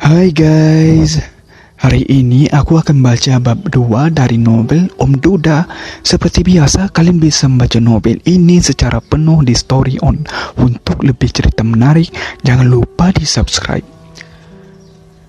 Hai guys, hari ini aku akan baca bab 2 dari novel Om Duda. Seperti biasa, kalian bisa membaca novel ini secara penuh di Story On. Untuk lebih cerita menarik, jangan lupa di subscribe.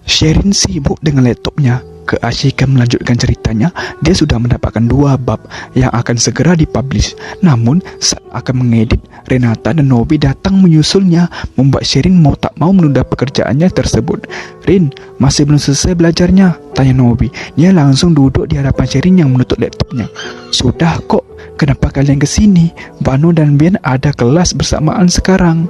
Sherin sibuk dengan laptopnya. Keasikan melanjutkan ceritanya, dia sudah mendapatkan 2 bab yang akan segera dipublish. Namun, saat akan mengedit, Renata dan Nobi datang menyusulnya, membuat Sherin mau tak mau menunda pekerjaannya tersebut. "Rin, masih belum selesai belajarnya?" tanya Nobi. Dia langsung duduk di hadapan Sherin yang menutup laptopnya. "Sudah kok, kenapa kalian kesini? Vano dan Bian ada kelas bersamaan sekarang.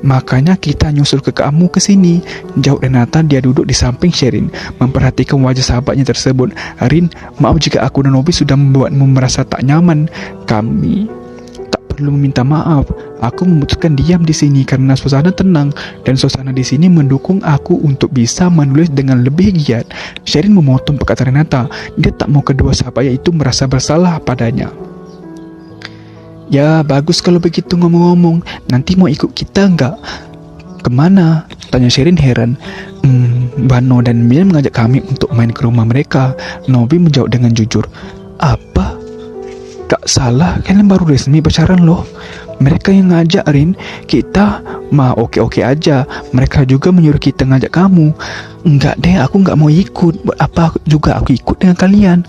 Makanya kita nyusul ke kamu ke sini," jawab Renata. Dia duduk di samping Sherin, memperhatikan wajah sahabatnya tersebut. "Rin, maaf jika aku dan Nobi sudah membuatmu merasa tak nyaman. Kami tak perlu meminta maaf. Aku memutuskan diam di sini karena suasana tenang dan suasana di sini mendukung aku untuk bisa menulis dengan lebih giat." Sherin memotong perkataan Renata. Dia tak mau kedua sahabatnya itu merasa bersalah padanya. "Ya, bagus kalau begitu. Ngomong-ngomong, nanti mau ikut kita enggak?" "Kemana?" tanya Sherin heran. Vano dan Bian mengajak kami untuk main ke rumah mereka," Nobi menjawab dengan jujur. "Apa? Gak salah, kalian baru resmi pacaran loh." "Mereka yang ngajak, Rin. Kita mah oke-oke aja. Mereka juga menyuruh kita ngajak kamu." "Enggak deh, aku gak mau ikut. Buat apa juga aku ikut dengan kalian?"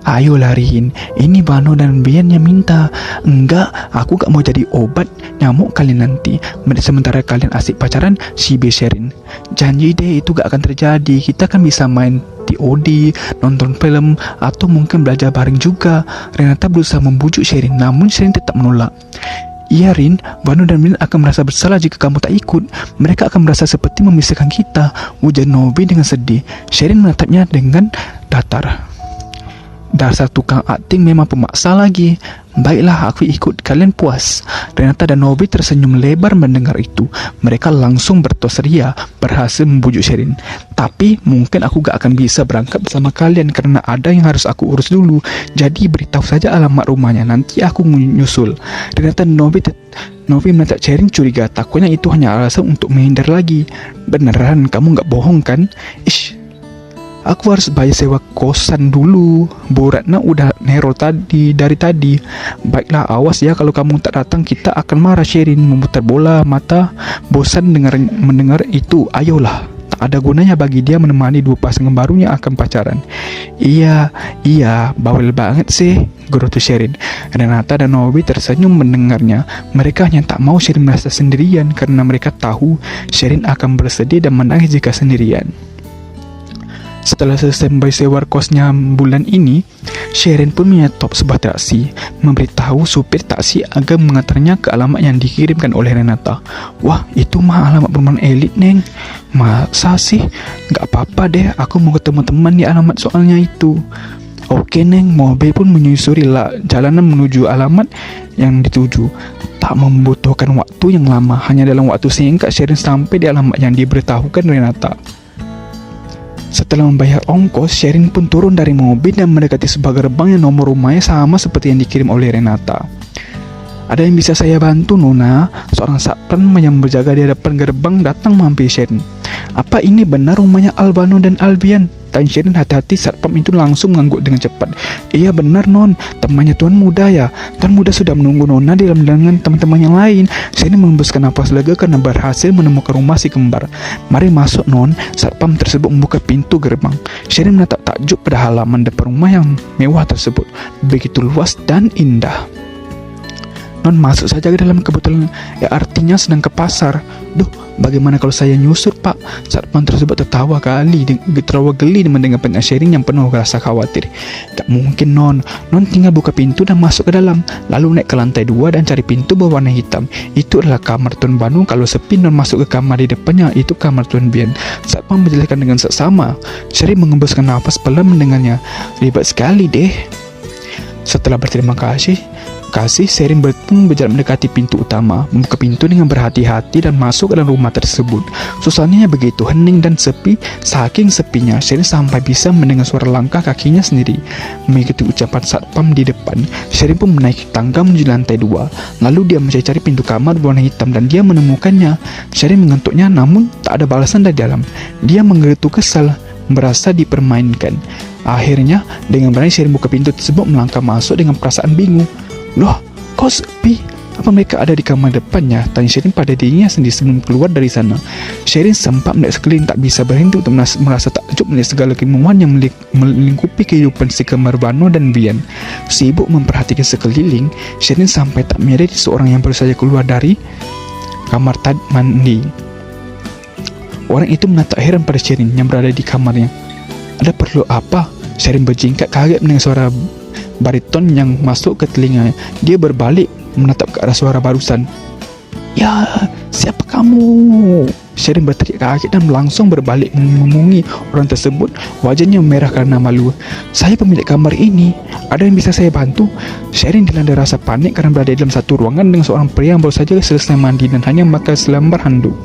"Ayolah Rin, ini Vano dan Bian yang minta." "Enggak, aku gak mau jadi obat nyamuk kalian nanti. Sementara kalian asik pacaran," si Sherin. "Janji deh, itu gak akan terjadi. Kita kan bisa main TOD, nonton film, atau mungkin belajar bareng juga." Renata berusaha membujuk Sherin, namun Sherin tetap menolak. "Iya Rin, Vano dan Bian akan merasa bersalah jika kamu tak ikut. Mereka akan merasa seperti memisahkan kita," ujar Nobi dengan sedih. Sherin menatapnya dengan datar. "Dasar tukang akting memang pemaksa lagi. Baiklah, aku ikut, kalian puas." Renata dan Nobi tersenyum lebar mendengar itu. Mereka langsung bertos ria, berhasil membujuk Sherin. "Tapi mungkin aku gak akan bisa berangkat bersama kalian karena ada yang harus aku urus dulu. Jadi beritahu saja alamat rumahnya, nanti aku menyusul." Renata dan Nobi menatap Sherin curiga, takutnya itu hanya alasan untuk menghindar lagi. "Beneran kamu gak bohong kan?" "Ish, aku harus bayar sewa kosan dulu. Bu Ratna udah nero dari tadi." "Baiklah, awas ya kalau kamu tak datang, kita akan marah." Sherin memutar bola mata, bosan mendengar itu. Ayolah, tak ada gunanya bagi dia menemani 2 pasangan baru yang akan pacaran. Iya, bawel banget sih," gerutu Sherin. Renata dan Nobi tersenyum mendengarnya. Mereka hanya tak mau Sherin merasa sendirian karena mereka tahu Sherin akan bersedih dan menangis jika sendirian. Setelah selesai membayar sewa kosnya bulan ini, Sherin pun menyetop sebuah taksi, memberitahu supir taksi agar mengantarnya ke alamat yang dikirimkan oleh Renata. "Wah, itu mah alamat perumahan elit, Neng." "Masa sih? Gak apa-apa deh, aku mau ketemu teman di alamat soalnya itu." "Oke Neng." Mobil pun menyusuri jalanan menuju alamat yang dituju. Tak membutuhkan waktu yang lama, hanya dalam waktu singkat Sherin sampai di alamat yang diberitahukan Renata. Setelah membayar ongkos, Sherin pun turun dari mobil dan mendekati sebuah gerbang yang nomor rumahnya sama seperti yang dikirim oleh Renata. "Ada yang bisa saya bantu, Nona?" Seorang satpam yang berjaga di depan gerbang datang mampir Sherin. "Apa ini benar rumahnya Vano dan Albian?" tanya Sherin. Hati-hati satpam itu langsung mengangguk dengan cepat. "Iya benar Non, temannya Tuan Muda ya. Tuan Muda sudah menunggu Nona di dalam dengan teman-teman yang lain." Sherin menghembuskan napas lega karena berhasil menemukan rumah si kembar. "Mari masuk Non." Satpam tersebut membuka pintu gerbang. Sherin menatap takjub pada halaman depan rumah yang mewah tersebut, begitu luas dan indah. "Non, masuk saja ke dalam, kebetulan ya artinya sedang ke pasar." "Duh, bagaimana kalau saya nyusur Pak?" Satpam tersebut tertawa geli mendengar pertanyaan Sherin yang penuh rasa khawatir. "Gak mungkin Non. Non tinggal buka pintu dan masuk ke dalam, lalu naik ke lantai 2 dan cari pintu berwarna hitam. Itu adalah kamar Tuan Vano. Kalau sepi, Non masuk ke kamar di depannya, itu kamar Tuan Bian." Satpam menjelaskan dengan seksama. Sherin mengembuskan nafas pelan mendengarnya. Ribet sekali deh. Setelah berterima kasih, kasih, Sherin pun berjalan mendekati pintu utama, membuka pintu dengan berhati-hati dan masuk ke dalam rumah tersebut. Suasananya begitu hening dan sepi. Saking sepinya, Sherin sampai bisa mendengar suara langkah kakinya sendiri. Mengikuti ucapan satpam di depan, Sherin pun menaiki tangga menuju lantai 2. Lalu dia mencari pintu kamar berwarna hitam dan dia menemukannya. Sherin mengetuknya, namun tak ada balasan dari dalam. Dia menggerutu kesal, merasa dipermainkan. Akhirnya, dengan berani Sherin buka pintu tersebut, melangkah masuk dengan perasaan bingung. Loh, kok sepi? Apa mereka ada di kamar depannya? Tanya Sherin pada dirinya sendiri sebelum keluar dari sana. Sherin sempat melihat sekeliling, tak bisa berhenti untuk merasa takjub melihat segala kemewaan yang melingkupi kehidupan si kembar Vano dan Vian. Sibuk memperhatikan sekeliling, Sherin sampai tak menyadari seorang yang baru saja keluar dari kamar mandi. Orang itu menatap heran pada Sherin yang berada di kamarnya. Ada perlu apa? Sherin berjingkat kaget mendengar suara bariton yang masuk ke telinganya. Dia berbalik menatap ke arah suara barusan. Ya, siapa kamu? Sherin berteriak kaget dan langsung berbalik mengunjungi orang tersebut. Wajahnya merah karena malu. Saya pemilik kamar ini. Ada yang bisa saya bantu? Sherin dilanda rasa panik karena berada dalam satu ruangan dengan seorang pria yang baru saja selesai mandi dan hanya memakai selembar handuk.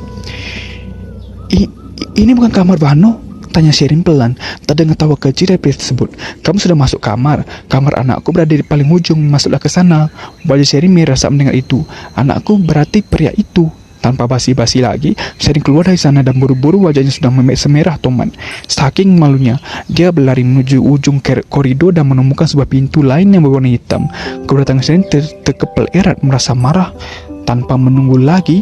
Ini bukan kamar Vano? Tanya Sherin pelan, terdengar tawa kecil dari pria tersebut. Kamu sudah masuk kamar. Kamar anakku berada di paling ujung. Masuklah ke sana. Wajah Sherin merah saat mendengar itu. Anakku berarti pria itu. Tanpa basi-basi lagi, Sherin keluar dari sana dan buru-buru wajahnya sudah semerah tomat. Saking malunya, dia berlari menuju ujung koridor dan menemukan sebuah pintu lain yang berwarna hitam. Kedatangan Sherin terkepal erat, merasa marah. Tanpa menunggu lagi,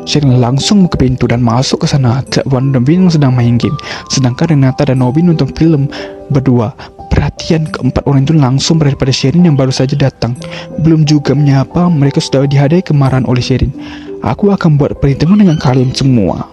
Sherin langsung ke pintu dan masuk ke sana. Wan dan Vin sedang main game, sedangkan Renata dan Nobi nonton film berdua. Perhatian keempat orang itu langsung berada pada Sherin yang baru saja datang. Belum juga menyapa, mereka sudah dihadai kemarahan oleh Sherin. Aku akan buat perhitungan dengan kalian semua.